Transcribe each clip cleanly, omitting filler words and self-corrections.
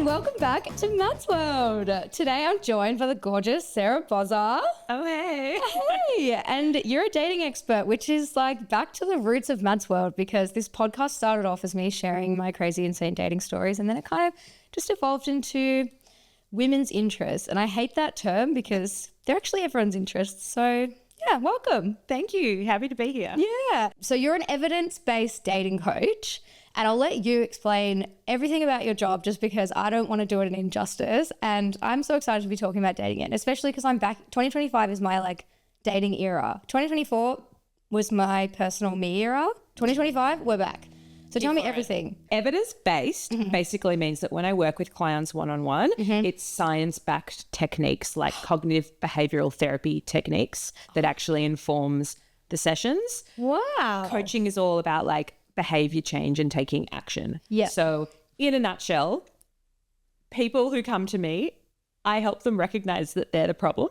and welcome back to Matt's World. Today I'm joined by the gorgeous Sera Bozza. Oh, hey. Hey, and you're a dating expert, which is like back to the roots of Matt's World, because this podcast started off as me sharing my crazy, insane dating stories, and then it kind of just evolved into women's interests. And I hate that term because they're actually everyone's interests. So yeah, welcome. Thank you. Happy to be here. Yeah. So you're an evidence-based dating coach. And I'll let you explain everything about your job just because I don't want to do it an injustice. And I'm so excited to be talking about dating again, especially because I'm back. 2025 is my like dating era. 2024 was my personal me era. 2025, we're back. So tell me everything. Evidence-based basically means that when I work with clients one-on-one, it's science-backed techniques like cognitive behavioral therapy techniques that actually informs the sessions. Wow. Coaching is all about like behavior change and taking action. Yeah. So in a nutshell, people who come to me, I help them recognize that they're the problem.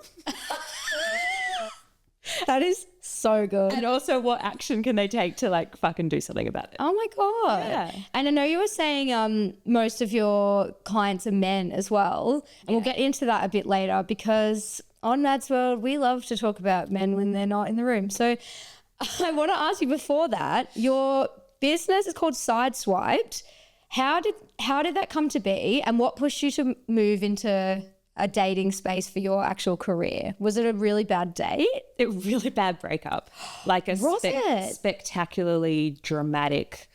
That is so good. And also what action can they take to like fucking do something about it. Oh my God. Yeah. And I know you were saying most of your clients are men as well. And we'll get into that a bit later because on Matt's World, we love to talk about men when they're not in the room. So I want to ask you before that, your business is called Sideswiped. How did that come to be, and what pushed you to move into a dating space for your actual career? Was it a really bad date? A really bad breakup, like a spectacularly dramatic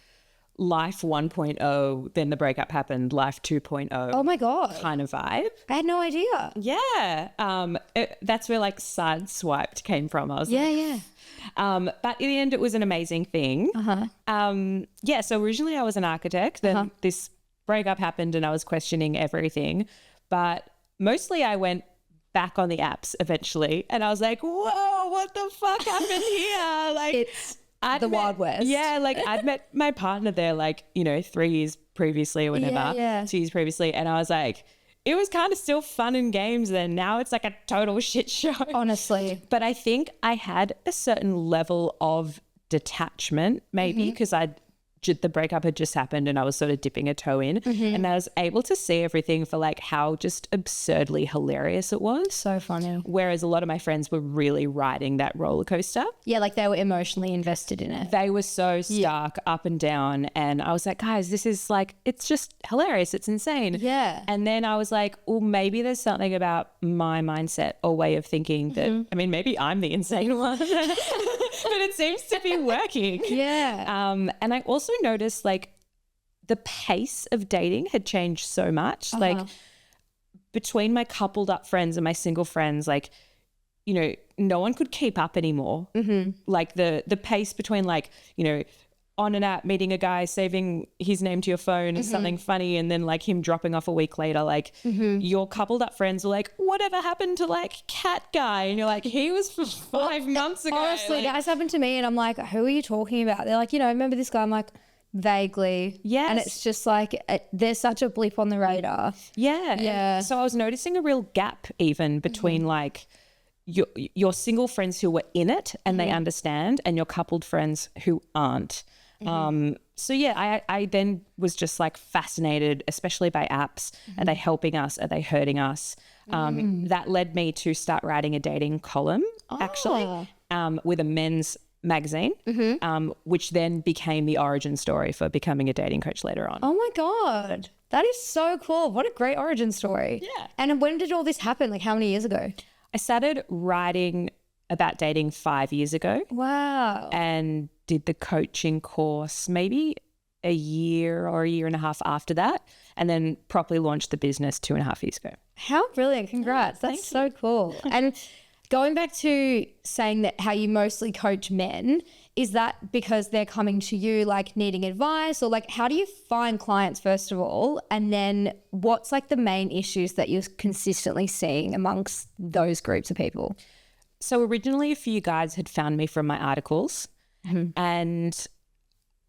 life 1.0, then the breakup happened, life 2.0. Oh my God. Kind of vibe. I had no idea. Yeah. That's where like Sideswiped came from. I was Yeah. But in the end, it was an amazing thing. Yeah, so originally I was an architect. Then this breakup happened and I was questioning everything. But mostly I went back on the apps eventually and I was like, whoa, what the fuck happened here? Like, It's the Wild West. Yeah, like I'd met my partner there like, 3 years previously or whatever, 2 years previously. And I was like, it was kind of still fun and games then. Now it's like a total shit show. Honestly. But I think I had a certain level of detachment maybe because the breakup had just happened and I was sort of dipping a toe in and I was able to see everything for like how just absurdly hilarious it was. So funny. Whereas a lot of my friends were really riding that roller coaster. Yeah, like they were emotionally invested in it. They were so stuck up and down and I was like, guys, this is like, it's just hilarious. It's insane. Yeah. And then I was like, well, maybe there's something about my mindset or way of thinking that, I mean, maybe I'm the insane one, but it seems to be working. Yeah. And I also noticed like the pace of dating had changed so much. Like between my coupled up friends and my single friends, like, no one could keep up anymore. Like the pace between like, on an app, meeting a guy, saving his name to your phone and something funny and then like him dropping off a week later, like your coupled up friends are like, whatever happened to like cat guy? And you're like, he was for 5 months ago. Honestly, like, that has happened to me and I'm like, who are you talking about? They're like, remember this guy? I'm like, vaguely. Yes. And it's just like, there's such a blip on the radar. Yeah. So I was noticing a real gap even between like your single friends who were in it and they understand and your coupled friends who aren't. So yeah, I then was just like fascinated, especially by apps. Are they helping us? Are they hurting us? That led me to start writing a dating column actually with a men's magazine, which then became the origin story for becoming a dating coach later on. Oh my God. That is so cool. What a great origin story. Yeah. And when did all this happen? Like how many years ago? I started writing about dating 5 years ago. Wow. And did the coaching course maybe a year or a year and a half after that, and then properly launched the business 2.5 years ago. How brilliant. Congrats. That's so cool. And going back to saying that how you mostly coach men, is that because they're coming to you like needing advice, or like how do you find clients first of all? And then what's like the main issues that you're consistently seeing amongst those groups of people? So originally a few guys had found me from my articles and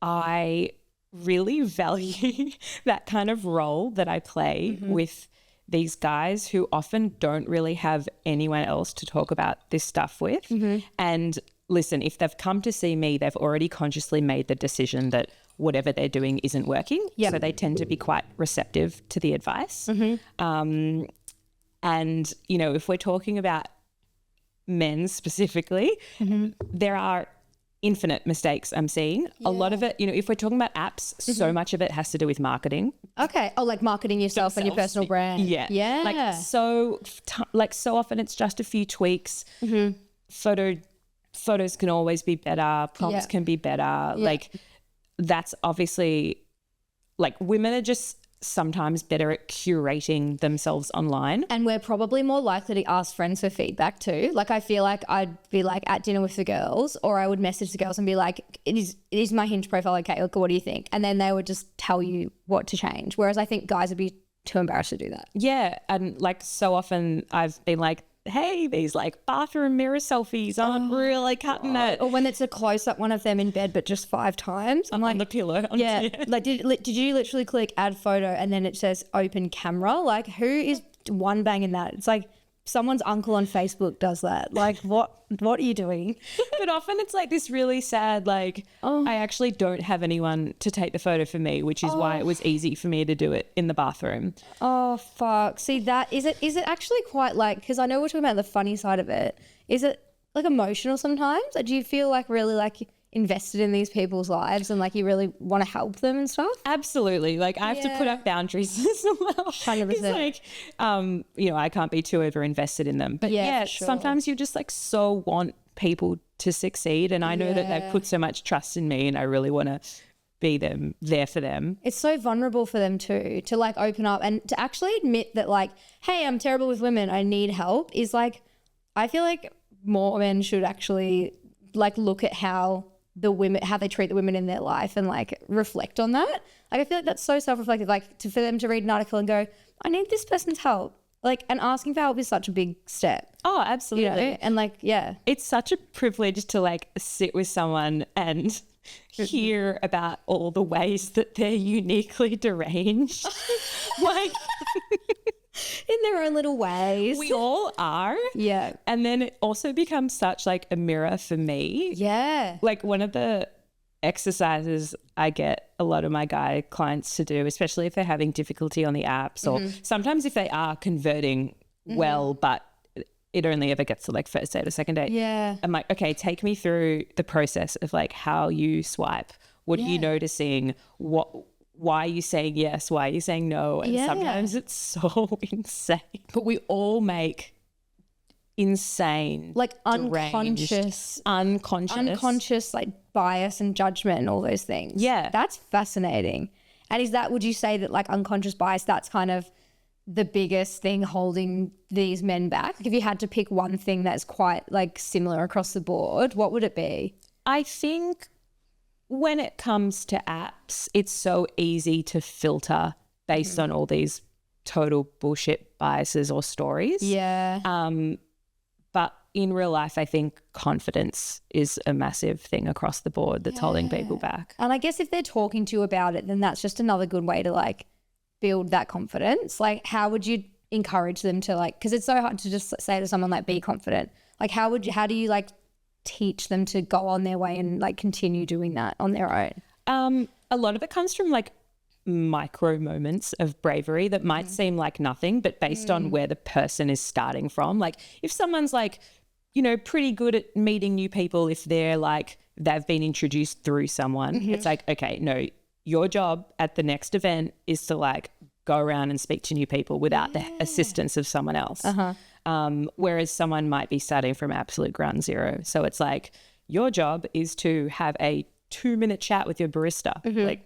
I really value that kind of role that I play with these guys who often don't really have anyone else to talk about this stuff with. And listen, if they've come to see me, they've already consciously made the decision that whatever they're doing isn't working. Yep. So they tend to be quite receptive to the advice. And, you know, if we're talking about men specifically, there are infinite mistakes I'm seeing. A lot of it, you know, if we're talking about apps, so much of it has to do with marketing. Okay. Oh, like marketing yourself and your personal brand. Yeah. Yeah. Like so often it's just a few tweaks. Photos can always be better. Prompts can be better. Like that's obviously, like, women are just sometimes better at curating themselves online. And we're probably more likely to ask friends for feedback too. Like, I feel like I'd be like at dinner with the girls, or I would message the girls and be like, it is my Hinge profile okay? Like, what do you think? And then they would just tell you what to change. Whereas I think guys would be too embarrassed to do that. Yeah. And like so often I've been like, hey, these like bathroom mirror selfies aren't really cutting it. Or when it's a close up one of them in bed, but just 5 times. I'm like, on the pillow. Like, did you literally click add photo and then it says open camera? Like, who is one banging that? It's like someone's uncle on Facebook does that. Like, what are you doing? But often it's like this really sad, like, I actually don't have anyone to take the photo for me, which is why it was easy for me to do it in the bathroom. Oh, fuck. See, that is it actually quite like, because I know we're talking about the funny side of it. Is it like emotional sometimes? Or do you feel like really like invested in these people's lives and like you really want to help them and stuff? Absolutely. Like I have to put up boundaries as well. 100%. It's like, you know, I can't be too over invested in them. But yeah, sure. sometimes you just like so want people to succeed, and I know that they've put so much trust in me, and I really want to be there for them. It's so vulnerable for them too, to like open up and to actually admit that like, hey, I'm terrible with women, I need help, is like, I feel like more men should actually like look at how they treat the women in their life and like reflect on that. Like I feel like that's so self-reflective, like for them to read an article and go, I need this person's help. Like, and asking for help is such a big step. Oh, absolutely. You know? And like, yeah. It's such a privilege to like sit with someone and hear about all the ways that they're uniquely deranged. Like in their own little ways. We all are. Yeah. And then it also becomes such like a mirror for me. Yeah. Like one of the exercises I get a lot of my guy clients to do, especially if they're having difficulty on the apps, or sometimes if they are converting well, but it only ever gets to like first date or second date. Yeah. I'm like, okay, take me through the process of like how you swipe. What are you noticing? Why are you saying yes? Why are you saying no? And sometimes it's so insane. But we all make insane, like unconscious like bias and judgment and all those things. Yeah. That's fascinating. And would you say that like unconscious bias, that's kind of the biggest thing holding these men back? Like if you had to pick one thing that's quite like similar across the board, what would it be? I think when it comes to apps, it's so easy to filter based on all these total bullshit biases or stories. Yeah. But in real life, I think confidence is a massive thing across the board that's holding people back. And I guess if they're talking to you about it, then that's just another good way to like build that confidence. Like how would you encourage them to like, because it's so hard to just say to someone like be confident. Like how do you like teach them to go on their way and like continue doing that on their own? A lot of it comes from like micro moments of bravery that might seem like nothing, but based on where the person is starting from. Like if someone's like, you know, pretty good at meeting new people, if they're like, they've been introduced through someone, it's like, okay, no, your job at the next event is to like go around and speak to new people without the assistance of someone else. Whereas someone might be starting from absolute ground zero. So it's like, your job is to have a 2-minute chat with your barista. Like,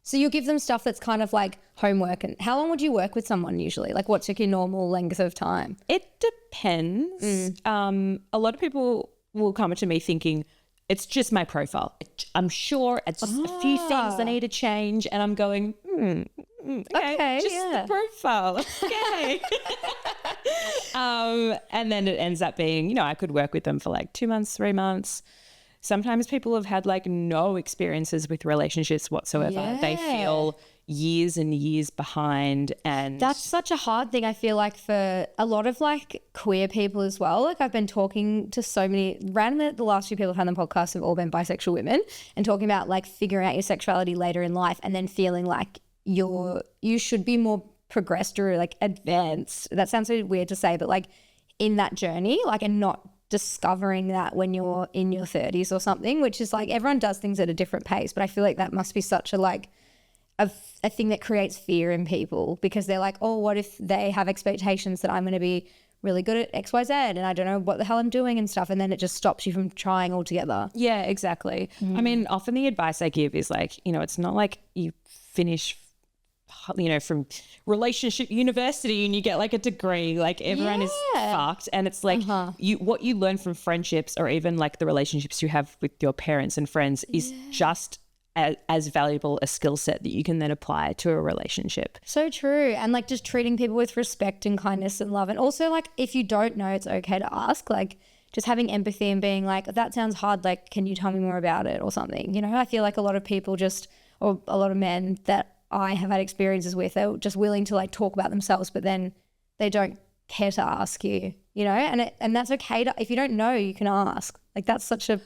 so you give them stuff that's kind of like homework. And how long would you work with someone usually? Like what's your normal length of time? It depends. A lot of people will come to me thinking, it's just my profile. I'm sure it's just a few things I need to change. And I'm going, okay, just the profile. Okay. And then it ends up being, you know, I could work with them for like 2 months, 3 months. Sometimes people have had like no experiences with relationships whatsoever. They feel years and years behind. And that's such a hard thing, I feel like, for a lot of like queer people as well. Like I've been talking to so many, randomly the last few people I've had on the podcast have all been bisexual women, and talking about like figuring out your sexuality later in life and then feeling like you should be more progressed or like advanced. That sounds so weird to say, but like in that journey, like, and not discovering that when you're in your 30s or something, which is like everyone does things at a different pace. But I feel like that must be such a like a thing that creates fear in people, because they're like, oh, what if they have expectations that I'm going to be really good at XYZ and I don't know what the hell I'm doing and stuff, and then it just stops you from trying altogether. Yeah, exactly. I mean, often the advice I give is like, you know, it's not like you finish, you know, from relationship university and you get like a degree. Like everyone is fucked, and it's like what you learn from friendships or even like the relationships you have with your parents and friends is just as valuable a skill set that you can then apply to a relationship. So true. And like just treating people with respect and kindness and love. And also like if you don't know, it's okay to ask, like just having empathy and being like, that sounds hard, like can you tell me more about it or something? You know, I feel like a lot of people just, or a lot of men that I have had experiences with, they're just willing to like talk about themselves, but then they don't care to ask you, you know, and that's okay. If you don't know, you can ask. Like that's such a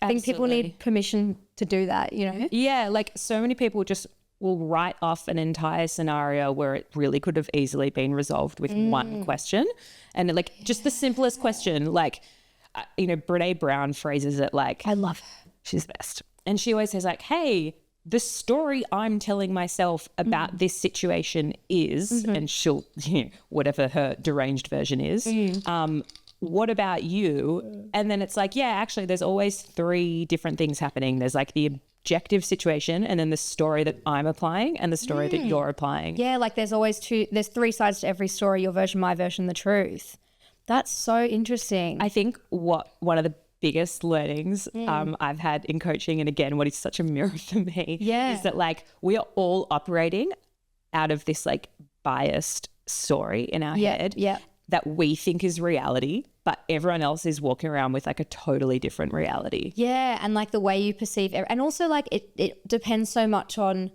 I think people need permission to do that, you know? Yeah, like so many people just will write off an entire scenario where it really could have easily been resolved with one question. And like just the simplest question, like, you know, Brene Brown phrases it like, I love her. She's the best. And she always says like, hey, the story I'm telling myself about this situation is, and she'll, you know, whatever her deranged version is, what about you? And then it's like, yeah, actually there's always three different things happening. There's like the objective situation and then the story that I'm applying and the story that you're applying. Yeah, like there's three sides to every story, your version, my version, the truth. That's so interesting. I think one of the biggest learnings I've had in coaching, and again, what is such a mirror for me, is that like we are all operating out of this like biased story in our head. Yeah. That we think is reality, but everyone else is walking around with like a totally different reality. Yeah, and like the way you perceive and also like it depends so much on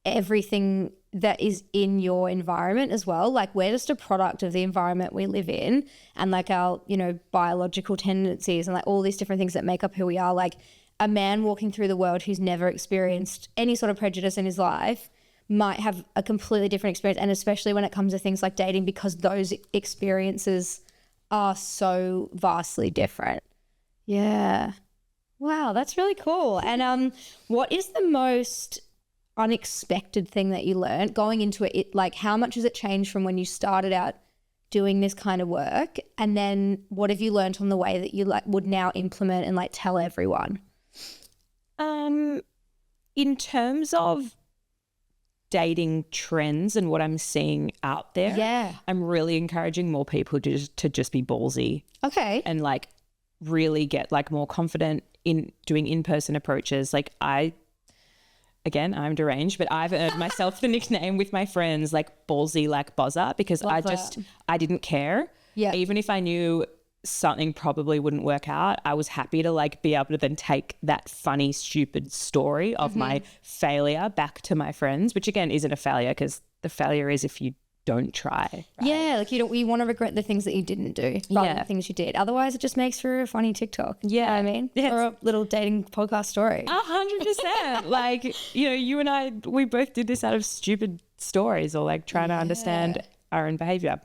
everything that is in your environment as well. Like we're just a product of the environment we live in, and like our, you know, biological tendencies and like all these different things that make up who we are. Like a man walking through the world who's never experienced any sort of prejudice in his life might have a completely different experience, and especially when it comes to things like dating, because those experiences are so vastly different. Yeah. Wow, that's really cool. And what is the most unexpected thing that you learned going into it? Like how much has it changed from when you started out doing this kind of work, and then what have you learned on the way that you like would now implement and like tell everyone? In terms of dating trends and what I'm seeing out there, I'm really encouraging more people to just be ballsy. Okay. And like really get like more confident in doing in-person approaches. Like I'm deranged, but I've earned myself the nickname with my friends like ballsy like Bozza, because I didn't care. Yeah. Even if I knew something probably wouldn't work out, I was happy to like be able to then take that funny, stupid story of my failure back to my friends, which again isn't a failure, because the failure is if you don't try. Right? Yeah, like you want to regret the things that you didn't do rather than the things you did. Otherwise, it just makes for a funny TikTok. Yeah, you know what I mean, or a little dating podcast story. 100%. Like, you know, you and I, we both did this out of stupid stories or like trying to understand our own behavior.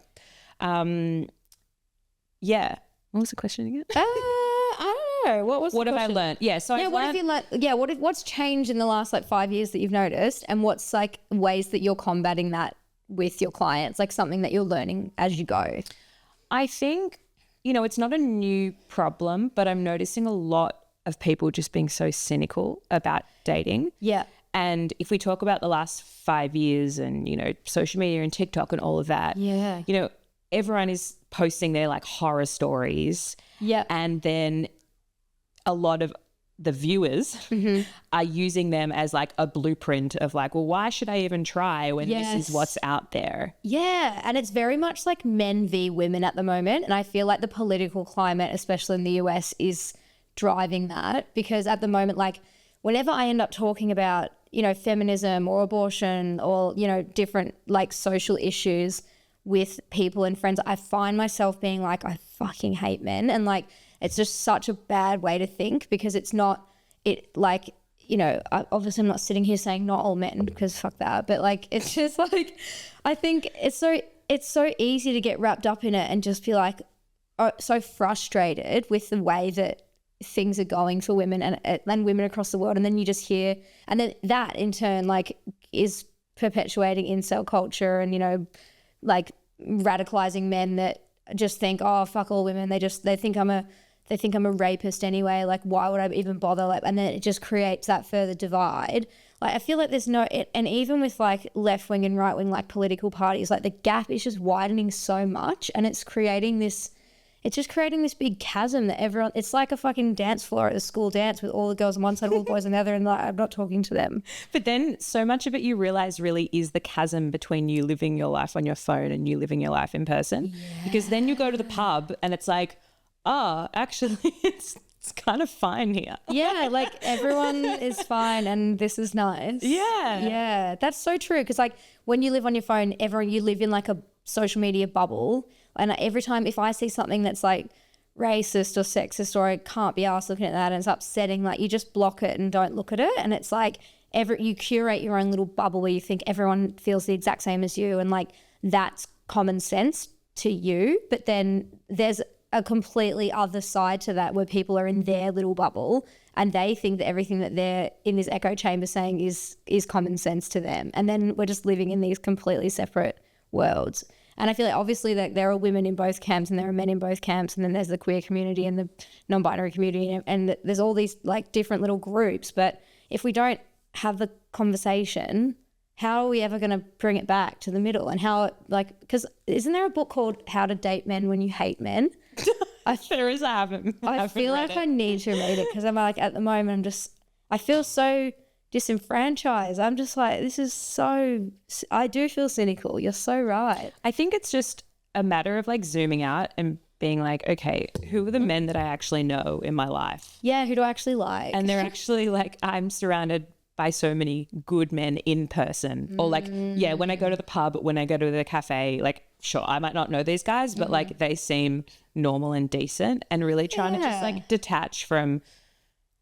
Yeah. What was the question again? I don't know. What have I learned? Yeah. So what have you learned? Yeah. What's changed in the last like 5 years that you've noticed, and what's like ways that you're combating that with your clients, like something that you're learning as you go? I think, you know, it's not a new problem, but I'm noticing a lot of people just being so cynical about dating. Yeah. And if we talk about the last 5 years and, you know, social media and TikTok and all of that, you know, everyone is posting their like horror stories. Yeah. And then a lot of the viewers are using them as like a blueprint of like, well, why should I even try when this is what's out there? Yeah. And it's very much like men v women at the moment. And I feel like the political climate, especially in the US, is driving that, because at the moment, like whenever I end up talking about, you know, feminism or abortion or, you know, different like social issues with people and friends, I find myself being like, I fucking hate men. And like, it's just such a bad way to think, because it's not, it like, you know, obviously I'm not sitting here saying not all men, because fuck that. But like, it's just like, I think it's so easy to get wrapped up in it and just be like, so frustrated with the way that things are going for women and women across the world. And then you just hear, and then that in turn like is perpetuating incel culture and, you know, like radicalizing men that just think, oh, fuck all women. They think I'm a rapist anyway. Like, why would I even bother? Like, and then it just creates that further divide. Like, I feel like there's and even with like left wing and right wing, like political parties, like the gap is just widening so much, and it's just creating this big chasm that everyone, it's like a fucking dance floor at a school dance with all the girls on one side, all the boys on the other, and like, I'm not talking to them. But then so much of it you realize really is the chasm between you living your life on your phone and you living your life in person. Yeah. Because then you go to the pub and it's like, oh, actually it's kind of fine here. Yeah, like everyone is fine and this is nice. Yeah. Yeah, that's so true, because like when you live on your phone, you live in like a social media bubble. And every time if I see something that's like racist or sexist, or I can't be arsed looking at that and it's upsetting, like you just block it and don't look at it. And it's like you curate your own little bubble where you think everyone feels the exact same as you, and like that's common sense to you. But then there's a completely other side to that where people are in their little bubble and they think that everything that they're in this echo chamber saying is common sense to them. And then we're just living in these completely separate worlds. And I feel like obviously that there are women in both camps and there are men in both camps, and then there's the queer community and the non-binary community, and there's all these like different little groups. But if we don't have the conversation, how are we ever going to bring it back to the middle? And how, like, because isn't there a book called How to Date Men When You Hate Men? There is. I feel like I need to read it, because I'm like, at the moment I feel so disenfranchised. I'm just like, I do feel cynical. You're so right. I think it's just a matter of like zooming out and being like, okay, who are the men that I actually know in my life? Yeah, who do I actually like? And they're actually like, I'm surrounded by so many good men in person. Or like, yeah, when I go to the pub, when I go to the cafe, like, sure, I might not know these guys, but like they seem normal and decent, and really trying to just like detach from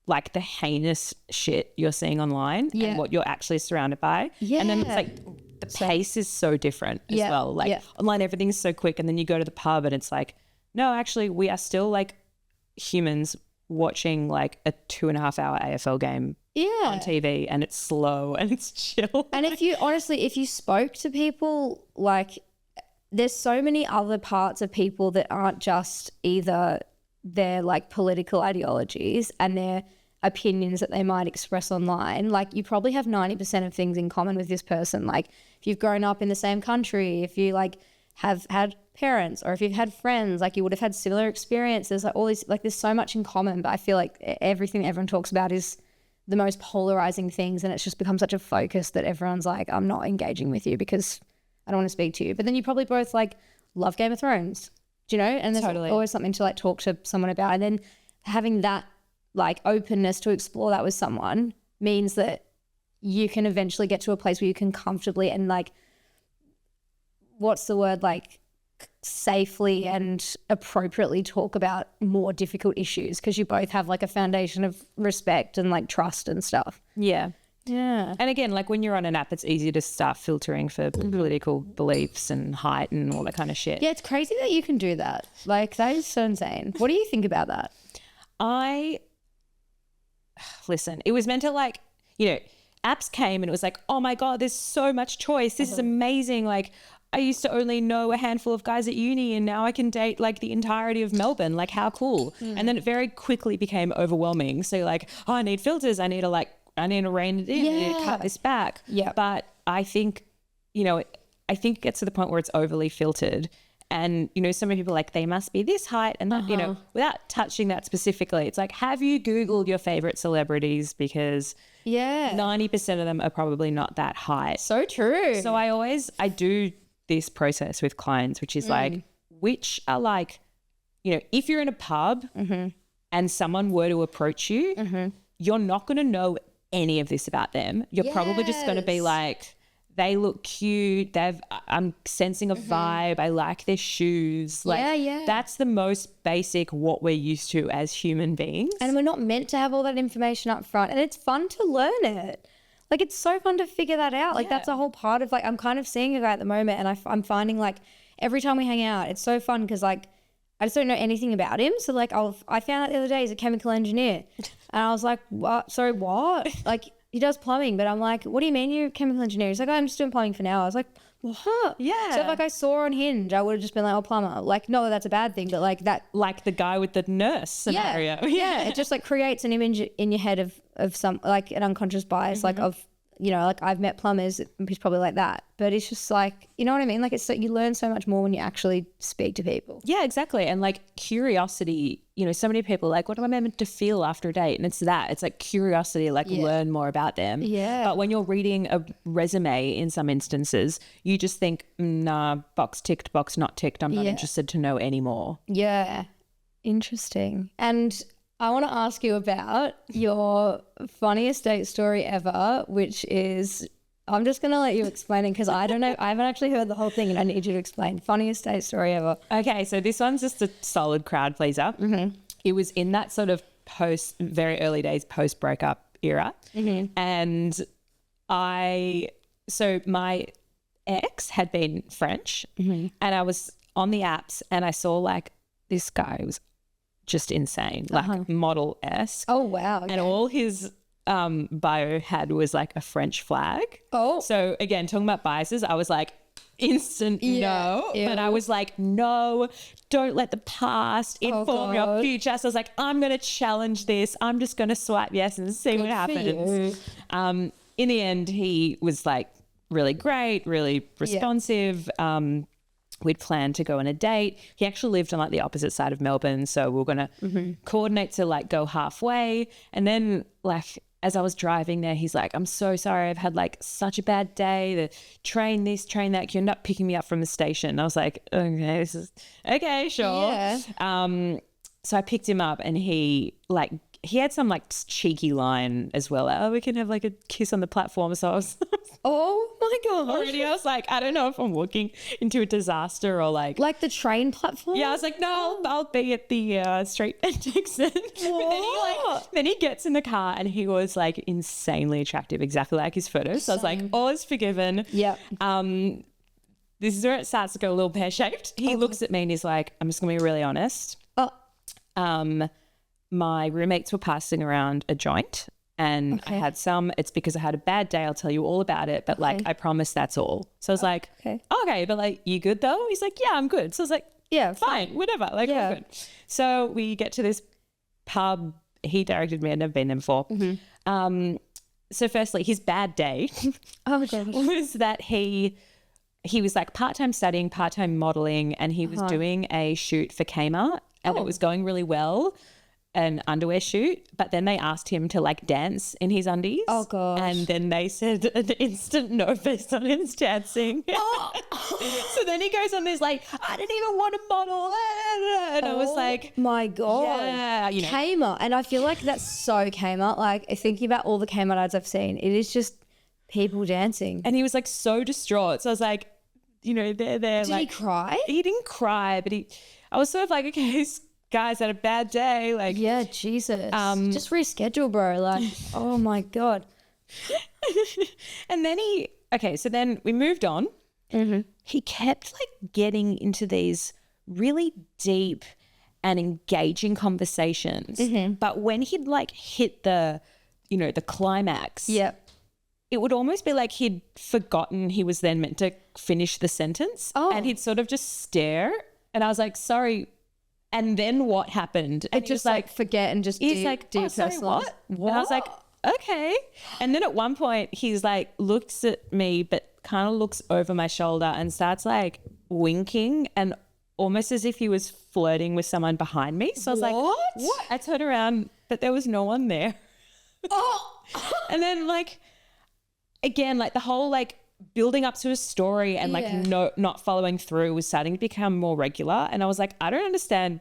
like the heinous shit you're seeing online and what you're actually surrounded by. Yeah. And then it's like the pace is so different as well. Like online, everything's so quick, and then you go to the pub and it's like, no, actually we are still like humans watching like a 2.5 hour AFL game on TV, and it's slow and it's chill. And if you spoke to people, like there's so many other parts of people that aren't just either their like political ideologies and their opinions that they might express online. Like you probably have 90% of things in common with this person. Like if you've grown up in the same country, if you like have had parents, or if you've had friends, like you would have had similar experiences, like all these, like there's so much in common. But I feel like everything everyone talks about is the most polarizing things, and it's just become such a focus that everyone's like, I'm not engaging with you because I don't want to speak to you. But then you probably both like love Game of Thrones, do you know? And there's always something to like talk to someone about. And then having that like openness to explore that with someone means that you can eventually get to a place where you can comfortably and like, what's the word, like safely and appropriately talk about more difficult issues, because you both have like a foundation of respect and like trust and stuff. Yeah. Yeah. And again, like when you're on an app, it's easy to start filtering for political beliefs and height and all that kind of shit. Yeah, it's crazy that you can do that. Like that is so insane. What do you think about that? Listen, it was meant to like, you know, apps came and it was like, oh my God, there's so much choice. This is amazing. Like I used to only know a handful of guys at uni, and now I can date like the entirety of Melbourne. Like how cool. And then it very quickly became overwhelming. So like, oh, I need filters. I need to rein it in. I need to cut this back. Yeah. But I think, you know, I think it gets to the point where it's overly filtered. And, you know, so many people are like, they must be this height and that, you know, without touching that specifically, it's like, have you Googled your favorite celebrities? Because 90% of them are probably not that height. So true. So I do this process with clients, which is like, which are like, you know, if you're in a pub and someone were to approach you, you're not going to know any of this about them. You're probably just going to be like, they look cute. I'm sensing a vibe. I like their shoes. Like, that's the most basic what we're used to as human beings. And we're not meant to have all that information up front. And it's fun to learn it. Like, it's so fun to figure that out. Like, that's a whole part of, like, I'm kind of seeing a guy at the moment, and I'm finding, like, every time we hang out, it's so fun because, like, I just don't know anything about him. So, like, I found out the other day he's a chemical engineer. And I was like, what? Sorry, what? Like, he does plumbing, but I'm like, what do you mean you're a chemical engineer? He's like, oh, I'm just doing plumbing for now. I was like, what? Yeah. So if like I saw on Hinge, I would have just been like, oh, plumber. Like, no, that's a bad thing, but like that. Like the guy with the nurse scenario. Yeah. It just like creates an image in your head of some, like an unconscious bias, like of, you know, like I've met plumbers, he's probably like that. But it's just like, you know what I mean? Like, it's so, you learn so much more when you actually speak to people. Yeah, exactly. And like curiosity, you know, so many people are like, what am I meant to feel after a date? And it's that. It's like curiosity, like learn more about them. Yeah. But when you're reading a resume in some instances, you just think, nah, box ticked, box not ticked. I'm not interested to know anymore. Yeah. Interesting. And I want to ask you about your funniest date story ever, which is, I'm just going to let you explain it because I don't know. I haven't actually heard the whole thing and I need you to explain. Funniest date story ever. Okay, so this one's just a solid crowd pleaser. It was in that sort of very early days post-breakup era. And so my ex had been French and I was on the apps and I saw like this guy was just insane, like model-esque. Oh, wow. Okay. And all his bio had was like a French flag. Oh. So again, talking about biases, I was like instant no. Ew. But I was like, no, don't let the past inform your future. So I was like, I'm going to challenge this. I'm just going to swipe yes and see what happens. In the end, he was like really great, really responsive. We'd planned to go on a date. He actually lived on like the opposite side of Melbourne. So we were going to coordinate to like go halfway. And then like as I was driving there, he's like, I'm so sorry. I've had like such a bad day. The train this, train that. You end up picking me up from the station. And I was like, okay, sure. Yeah. So I picked him up and he had some like cheeky line as well. Oh, we can have like a kiss on the platform. So I was oh my God. Already I was like, I don't know if I'm walking into a disaster or like the train platform? Yeah, I was like, no, I'll be at the street and Dixon. Then he gets in the car and he was like insanely attractive, exactly like his photos. So I was like, all is forgiven. Yeah. This is where it starts to go a little pear-shaped. He looks at me and he's like, I'm just going to be really honest. My roommates were passing around a joint and I had some. It's because I had a bad day. I'll tell you all about it. But like, I promise that's all. So I was like, okay, but like, you good though? He's like, yeah, I'm good. So I was like, yeah, fine, whatever. Like, I'm good. So we get to this pub. He directed me. I'd never been there before. So firstly, his bad day was that he was like part-time studying, part-time modeling, and he was doing a shoot for Kmart and it was going really well. An underwear shoot, but then they asked him to like dance in his undies. Oh gosh. And then they said an instant no based on his dancing. So then he goes on this like, I didn't even want to model. And I was like, my God. Yeah, you know. Kmart. And I feel like that's so Kmart. Like thinking about all the Kmart ads I've seen, it is just people dancing. And he was like so distraught. So I was like, you know, they're there. Did he cry? He didn't cry, but I was sort of like, okay, guys had a bad day, like yeah, Jesus, just reschedule, bro. Like, oh my God. And then so then we moved on. He kept like getting into these really deep and engaging conversations, but when he'd like hit the climax, it would almost be like he'd forgotten he was then meant to finish the sentence, and he'd sort of just stare, and I was like, sorry. And then what happened? And just like forget and just he's like, oh, sorry, what? And I was like, okay. And then at one point he's like looks at me but kind of looks over my shoulder and starts like winking and almost as if he was flirting with someone behind me. So I was like, what? I turned around but there was no one there. And then like again, like the whole like building up to a story and like not following through was starting to become more regular. And I was like, I don't understand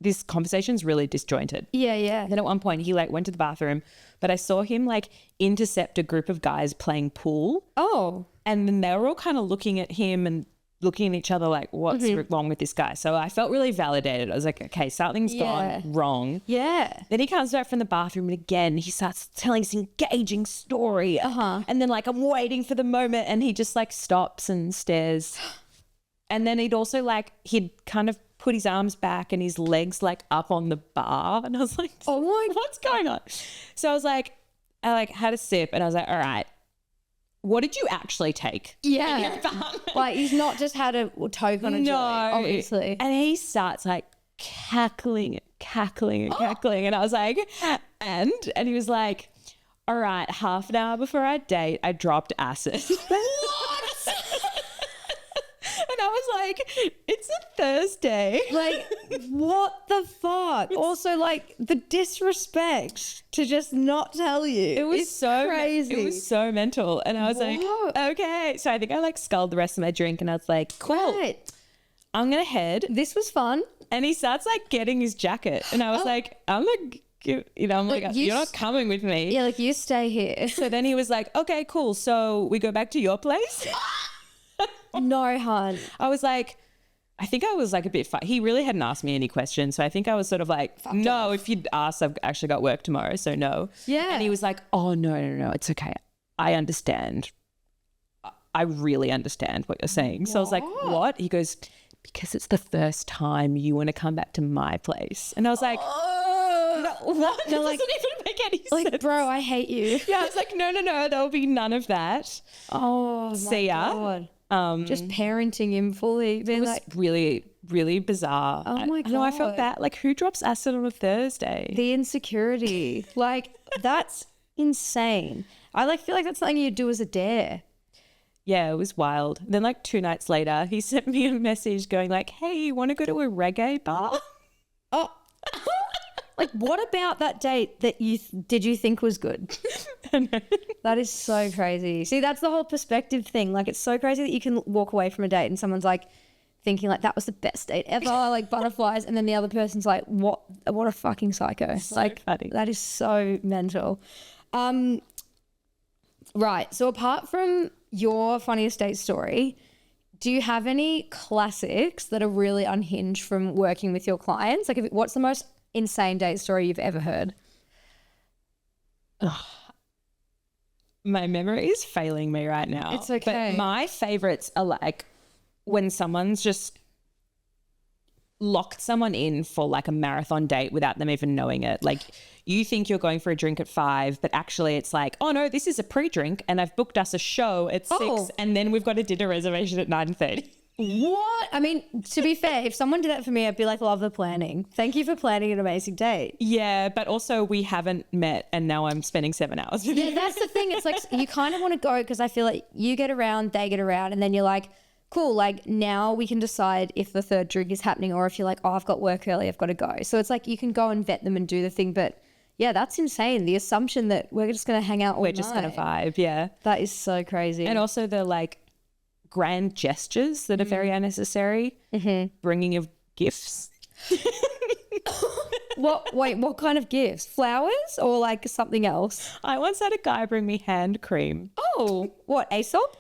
this conversation's really disjointed. Yeah. Then at one point he like went to the bathroom, but I saw him like intercept a group of guys playing pool. Oh. And then they were all kind of looking at him and looking at each other like, what's wrong with this guy? So I felt really validated. I was like, okay, something's gone wrong. Yeah. Then he comes back from the bathroom and again he starts telling this engaging story. And then like I'm waiting for the moment and he just like stops and stares. And then he'd also like, he'd kind of put his arms back and his legs like up on the bar. And I was like, oh my, what's going on? So I was like, I like had a sip and I was like, all right, what did you actually take? Yeah. Like he's not just had a toke on a joint, obviously. And he starts like cackling. And I was like, and he was like, all right, half an hour before our date, I dropped acid. What? And I was like, it's a Thursday. Like, what the fuck? Also, like, the disrespect to just not tell you. It was so crazy. It was so mental. And I was like, okay. So I think I like sculled the rest of my drink and I was like, cool. Right. I'm going to head. This was fun. And he starts like getting his jacket. And I was like, I'm like, you know, I'm like, you're not coming with me. Yeah, like you stay here. So then he was like, okay, cool. So we go back to your place? No, hun. I was like, I think I was like a bit he really hadn't asked me any questions. So I think I was sort of like, no, if you'd asked, I've actually got work tomorrow. So no. Yeah. And he was like, oh, no. It's okay. I understand. I really understand what you're saying. So I was like, what? He goes, because it's the first time you want to come back to my place. And I was like, what? No, That like, doesn't even make any sense. like, bro, I hate you. Yeah, I was like, no, there'll be none of that. Oh, my See ya. God. Just parenting him fully. Being It was like, really, really bizarre. Oh my I know, I felt God. bad. Like, who drops acid on a Thursday? the insecurity. Like, that's insane. I like feel like that's something you'd do as a dare. Yeah, it was wild. Then like 2 nights later, he sent me a message going like, hey, you want to go to a reggae bar? Oh. Like, what about that date that did you think was good? That is so crazy. See, that's the whole perspective thing. Like, it's so crazy that you can walk away from a date and someone's like thinking like that was the best date ever, like butterflies, and then the other person's like, what a fucking psycho. So like funny. That is so mental. Right. So apart from your funniest date story, do you have any classics that are really unhinged from working with your clients? Like, what's the most insane date story you've ever heard? My memory is failing me right now. It's okay. But my favorites are like when someone's just locked someone in for like a marathon date without them even knowing it. Like, you think you're going for a drink at 5, but actually it's like, oh no, this is a pre-drink and I've booked us a show at 6 and then we've got a dinner reservation at 9:30. What? I mean, to be fair, if someone did that for me, I'd be like, love the planning. Thank you for planning an amazing date. Yeah, but also we haven't met and now I'm spending 7 hours with you. Yeah, that's the thing. It's like you kind of want to go because I feel like you get around, they get around, and then you're like, cool, like now we can decide if the third drink is happening, or if you're like, oh, I've got work early, I've got to go. So it's like you can go and vet them and do the thing. But yeah, that's insane. The assumption that we're just going to hang out all We're just going to vibe, yeah. That is so crazy. And also the like grand gestures that are very unnecessary. Bringing of gifts. What kind of gifts? Flowers or like something else? I once had a guy bring me hand cream. Oh, what, Aesop?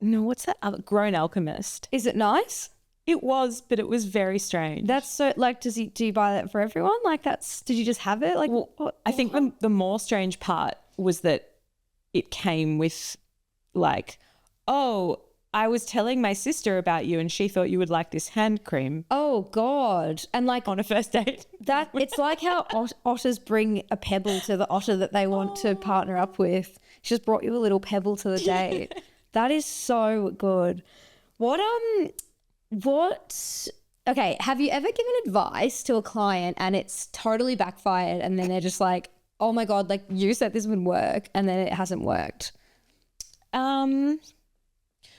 No, what's that other? Grown Alchemist. Is it nice? It was, but it was very strange. That's so, like, do you buy that for everyone? Like, did you just have it? Like, well, I think the more strange part was that it came with like, oh, I was telling my sister about you and she thought you would like this hand cream. Oh God. And like on a first date. That it's like how otters bring a pebble to the otter that they want to partner up with. She just brought you a little pebble to the date. That is so good. Okay, have you ever given advice to a client and it's totally backfired and then they're just like, oh my God, like you said this would work and then it hasn't worked?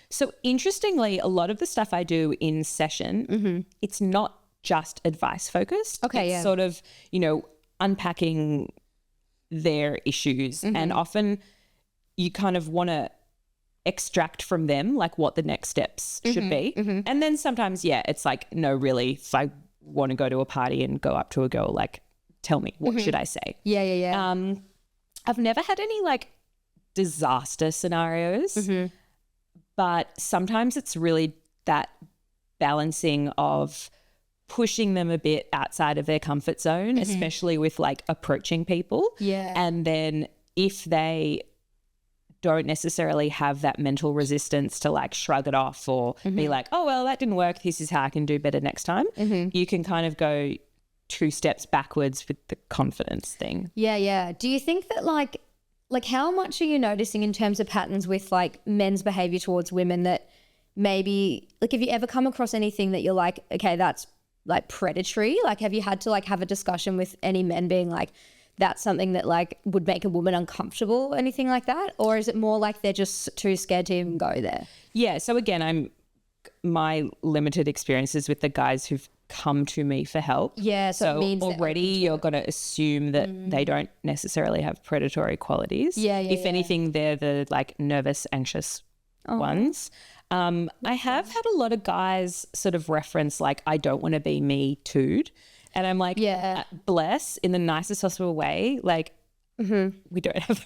So interestingly, a lot of the stuff I do in session, it's not just advice focused. Okay, it's sort of, unpacking their issues, and often you kind of want to extract from them like what the next steps should be. And then sometimes, it's like, no, really, want to go to a party and go up to a girl, like, tell me, what should I say? Yeah. I've never had any like disaster scenarios, but sometimes it's really that balancing of pushing them a bit outside of their comfort zone, especially with like approaching people. Yeah. And then if they don't necessarily have that mental resistance to like shrug it off or be like, oh, well, that didn't work. This is how I can do better next time. You can kind of go 2 steps backwards with the confidence thing. Yeah. Do you think that like how much are you noticing in terms of patterns with like men's behavior towards women that maybe like, have you ever come across anything that you're like, okay, that's like predatory? Like, have you had to like have a discussion with any men being like, that's something that like would make a woman uncomfortable, anything like that? Or is it more like they're just too scared to even go there? Yeah. So again, my limited experiences with the guys who've come to me for help. Yeah. So it means already you're going to assume that they don't necessarily have predatory qualities. Yeah. If anything, they're the like nervous, anxious ones. I have had a lot of guys sort of reference like, I don't want to be me too'd. And I'm like, bless, in the nicest possible way. Like, we don't have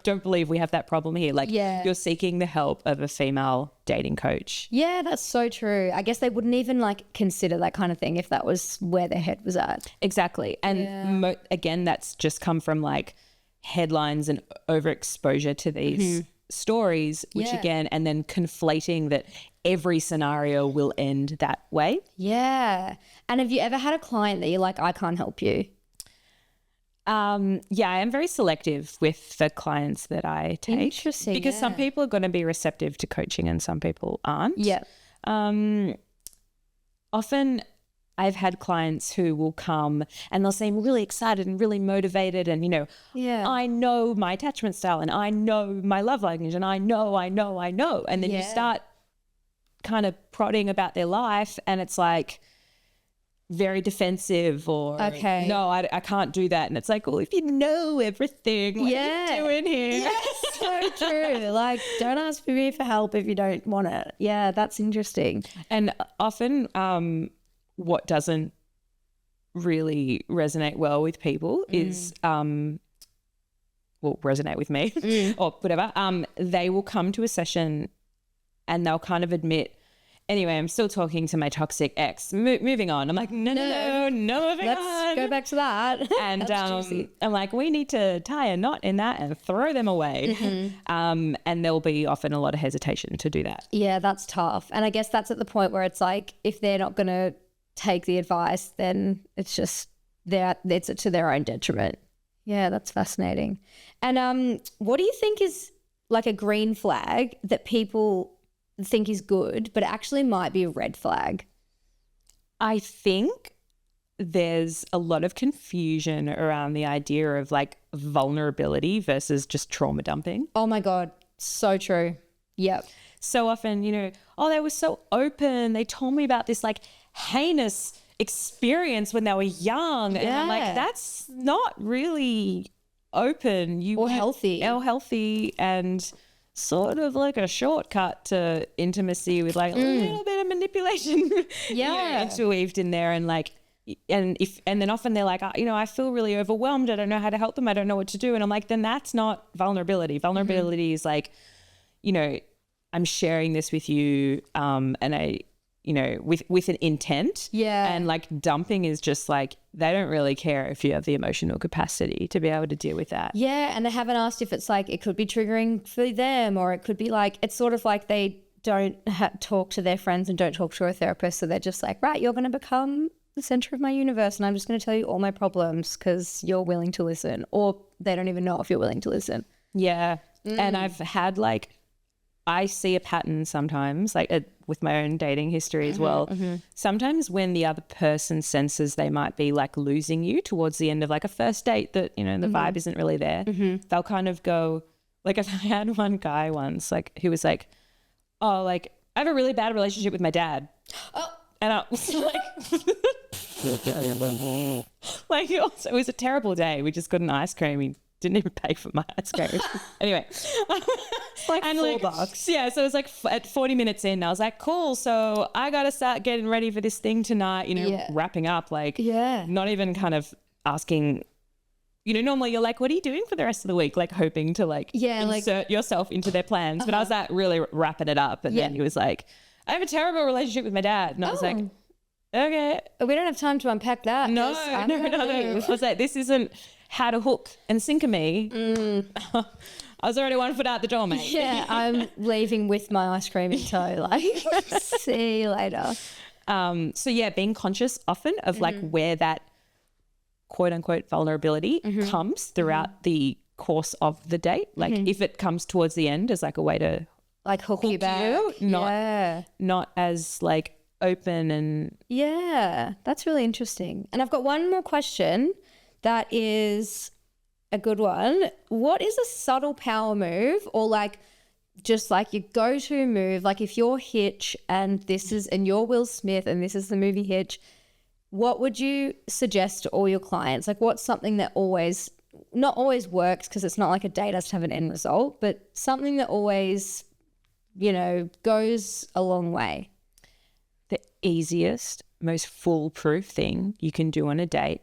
don't believe we have that problem here. Like, you're seeking the help of a female dating coach. Yeah, that's so true. I guess they wouldn't even like consider that kind of thing if that was where their head was at. Exactly. And again, that's just come from like headlines and overexposure to these stories, which again, and then conflating that every scenario will end that way. Yeah. And have you ever had a client that you're like, I can't help you? Yeah, I am very selective with the clients that I take. Interesting. Because some people are going to be receptive to coaching and some people aren't. Yeah. Often I've had clients who will come and they'll seem really excited and really motivated and, you know, I know my attachment style and I know my love language and I know. And then you start kind of prodding about their life and it's like very defensive or no, I can't do that. And it's like, well, if you know everything, what are you doing here? Yes, so true. Like, don't ask me for help if you don't want it. Yeah, that's interesting. And often what doesn't really resonate well with people is resonate with me or whatever. They will come to a session and they'll kind of admit, anyway, I'm still talking to my toxic ex. Moving on. I'm like, no, moving on. Let's go back to that. And I'm like, we need to tie a knot in that and throw them away. And there'll be often a lot of hesitation to do that. Yeah, that's tough. And I guess that's at the point where it's like, if they're not going to take the advice, then it's just it's to their own detriment. Yeah, that's fascinating. And what do you think is like a green flag that people think is good, but it actually might be a red flag? I think there's a lot of confusion around the idea of like vulnerability versus just trauma dumping. Oh my God. So true. Yep. So often, you know, oh, they were so open. They told me about this like heinous experience when they were young. And I'm like, that's not really open. Or healthy. Or healthy and sort of like a shortcut to intimacy with like a little bit of manipulation interweaved in there. And like, and then often they're like, you know, I feel really overwhelmed. I don't know how to help them. I don't know what to do. And I'm like, then that's not vulnerability. Vulnerability is like, you know, I'm sharing this with you and I, you know, with an intent. Yeah. And like dumping is just like, they don't really care if you have the emotional capacity to be able to deal with that. Yeah. And they haven't asked if it's like, it could be triggering for them, or it could be like, it's sort of like they don't talk to their friends and don't talk to a therapist. So they're just like, right, you're going to become the center of my universe and I'm just going to tell you all my problems because you're willing to listen, or they don't even know if you're willing to listen. Yeah. And I've had like, I see a pattern sometimes, like with my own dating history as well. Sometimes when the other person senses they might be like losing you towards the end of like a first date, that, you know, the vibe isn't really there, they'll kind of go, like, I had one guy once, like, who was like, oh, like, I have a really bad relationship with my dad. Oh. And I was like, like, it was a terrible day. We just got an ice cream. He didn't even pay for my ice cream. Anyway. Like and $4. Yeah, so it was like at 40 minutes in, I was like, cool, so I got to start getting ready for this thing tonight, wrapping up, like not even kind of asking, normally you're like, what are you doing for the rest of the week? Like hoping to insert yourself into their plans. But I was like really wrapping it up. And then he was like, I have a terrible relationship with my dad. And I was like, okay. We don't have time to unpack that. No. I was like, this isn't how to hook and sinker me. I was already 1 foot out the door, mate. Yeah, I'm leaving with my ice cream in tow. Like, see you later. So yeah, being conscious often of like where that quote unquote vulnerability comes throughout the course of the date. Like if it comes towards the end as like a way to like hook you back. Not as like open and. Yeah, that's really interesting. And I've got one more question that is a good one. What is a subtle power move, or like just like your go-to move? Like if you're Hitch and you're Will Smith and this is the movie Hitch, what would you suggest to all your clients? Like what's something that not always works, because it's not like a date has to have an end result, but something that always, goes a long way? The easiest, most foolproof thing you can do on a date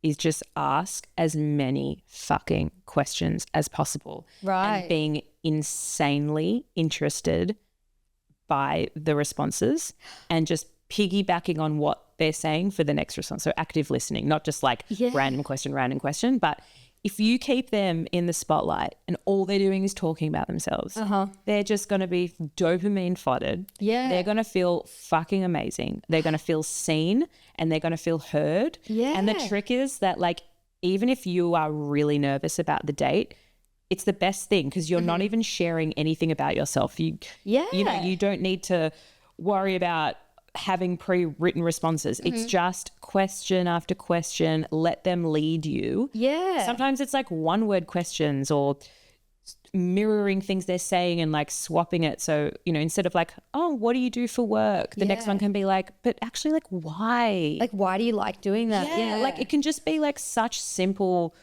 is just ask as many fucking questions as possible. Right. And being insanely interested by the responses and just piggybacking on what they're saying for the next response. So active listening, not just like random question. But if you keep them in the spotlight and all they're doing is talking about themselves, they're just going to be dopamine foddered. Yeah. They're going to feel fucking amazing. They're going to feel seen and they're going to feel heard. Yeah. And the trick is that like, even if you are really nervous about the date, it's the best thing because you're not even sharing anything about yourself. You don't need to worry about having pre-written responses. It's just question after question. Let them lead you. Yeah. Sometimes it's like one-word questions or mirroring things they're saying and like swapping it. So, instead of like, oh, what do you do for work? The next one can be like, but actually like why? Like why do you like doing that? Yeah. Like it can just be like such simple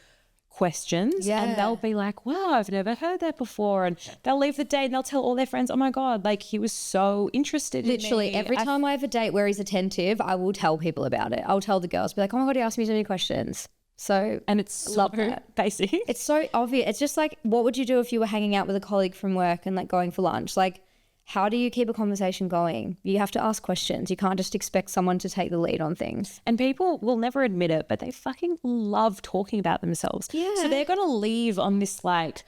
questions and they'll be like, wow, I've never heard that before, and they'll leave the date and they'll tell all their friends, oh my god, like he was so interested literally in me. Every time I have a date where he's attentive, I will tell people about it. I'll tell the girls, be like, oh my god, he asked me so many questions. So, and it's love so that. basic. It's so obvious. It's just like, what would you do if you were hanging out with a colleague from work and like going for lunch? Like, how do you keep a conversation going? You have to ask questions. You can't just expect someone to take the lead on things. And people will never admit it, but they fucking love talking about themselves. Yeah. So they're going to leave on this like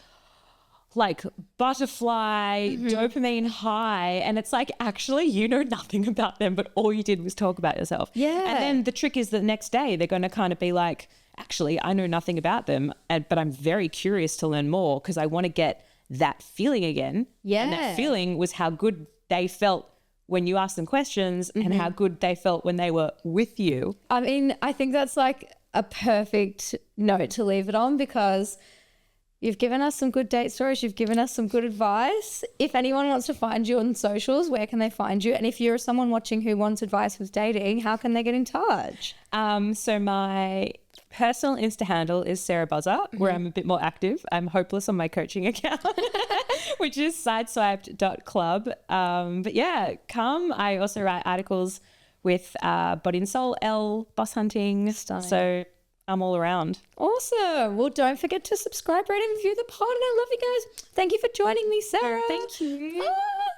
butterfly dopamine high, and it's like actually you know nothing about them, but all you did was talk about yourself. Yeah. And then the trick is the next day they're going to kind of be like, actually I know nothing about them, but I'm very curious to learn more because I want to get that feeling again. Yeah. And that feeling was how good they felt when you asked them questions and how good they felt when they were with you. I mean, I think that's like a perfect note to leave it on, because you've given us some good date stories. You've given us some good advice. If anyone wants to find you on socials, where can they find you? And if you're someone watching who wants advice with dating, how can they get in touch? So my personal Insta handle is Sera Bozza, where I'm a bit more active. I'm hopeless on my coaching account, which is sideswiped.club. But yeah, come. I also write articles with Body and Soul, Elle, Boss Hunting. Stunning. So I'm all around. Awesome. Well, don't forget to subscribe, rate and review the pod. And I love you guys. Thank you for joining me, Sarah. Thank you. Bye.